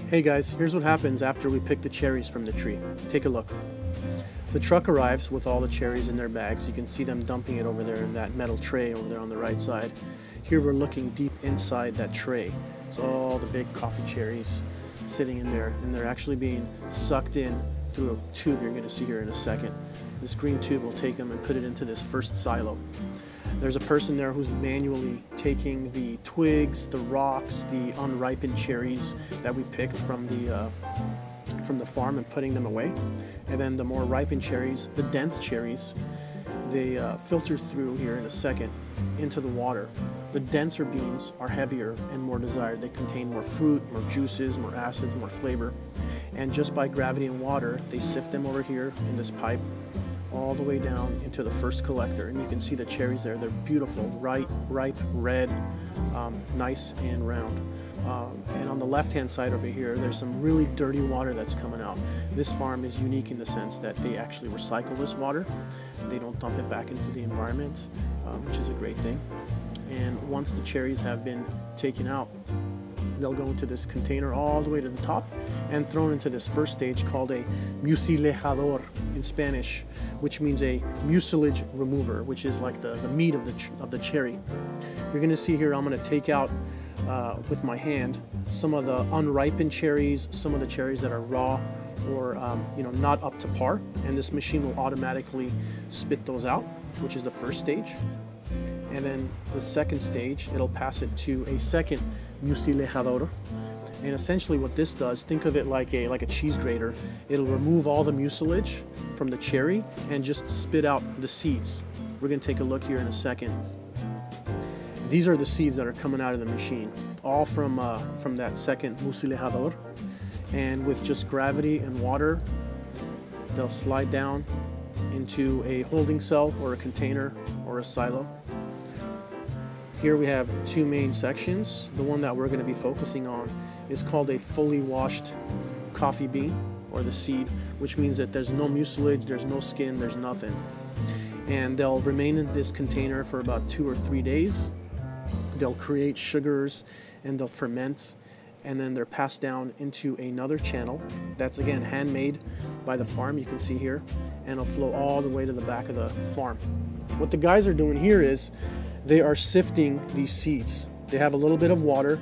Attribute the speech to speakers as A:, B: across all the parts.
A: Hey guys, here's what happens after we pick the cherries from the tree. Take a look. The truck arrives with all the cherries in their bags. You can see them dumping it over there in that metal tray over there on the right side. Here we're looking deep inside that tray. It's all the big coffee cherries sitting in there, and they're actually being sucked in through a tube you're going to see here in a second. This green tube will take them and put it into this first silo. There's a person there who's manually taking the twigs, the rocks, the unripened cherries that we picked from the farm and putting them away. And then the more ripened cherries, the dense cherries, they filter through here in a second into the water. The denser beans are heavier and more desired. They contain more fruit, more juices, more acids, more flavor. And just by gravity and water, they sift them over here in this pipe all the way down into the first collector. And you can see the cherries there. They're beautiful, ripe, red, nice and round. And on the left-hand side over here, there's some really dirty water that's coming out. This farm is unique in the sense that they actually recycle this water. They don't dump it back into the environment, which is a great thing. And once the cherries have been taken out, they'll go into this container all the way to the top and thrown into this first stage called a mucilejador in Spanish, which means a mucilage remover, which is like the meat of the cherry. You're going to see here I'm going to take out with my hand some of the unripened cherries, some of the cherries that are raw or not up to par, and this machine will automatically spit those out, which is the first stage. And then the second stage, it'll pass it to a second mucilejador. And essentially what this does, think of it like a cheese grater. It'll remove all the mucilage from the cherry and just spit out the seeds. We're going to take a look here in a second. These are the seeds that are coming out of the machine, all from that second mucilejador. And with just gravity and water, they'll slide down into a holding cell or a container or a silo. Here we have two main sections. The one that we're going to be focusing on is called a fully washed coffee bean, or the seed, which means that there's no mucilage, there's no skin, there's nothing. And they'll remain in this container for about 2 or 3 days. They'll create sugars and they'll ferment, and then they're passed down into another channel that's again handmade by the farm, you can see here, and it'll flow all the way to the back of the farm. What the guys are doing here is they are sifting these seeds. They have a little bit of water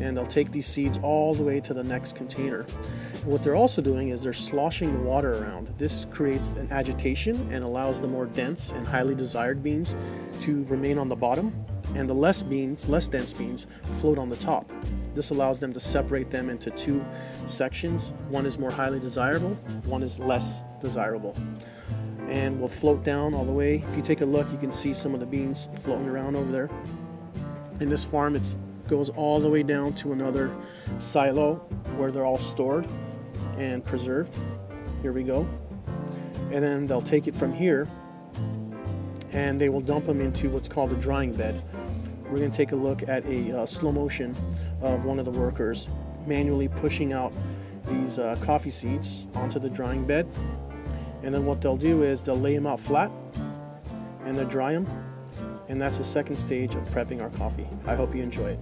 A: and they'll take these seeds all the way to the next container. And what they're also doing is they're sloshing the water around. This creates an agitation and allows the more dense and highly desired beans to remain on the bottom, and the less dense beans float on the top. This allows them to separate them into two sections. One is more highly desirable, one is less desirable. And will float down all the way. If you take a look, you can see some of the beans floating around over there. In this farm, it goes all the way down to another silo where they're all stored and preserved. Here we go. And then they'll take it from here and they will dump them into what's called a drying bed. We're going to take a look at a slow motion of one of the workers manually pushing out these coffee seeds onto the drying bed. And then what they'll do is they'll lay them out flat and they'll dry them. And that's the second stage of prepping our coffee. I hope you enjoy it.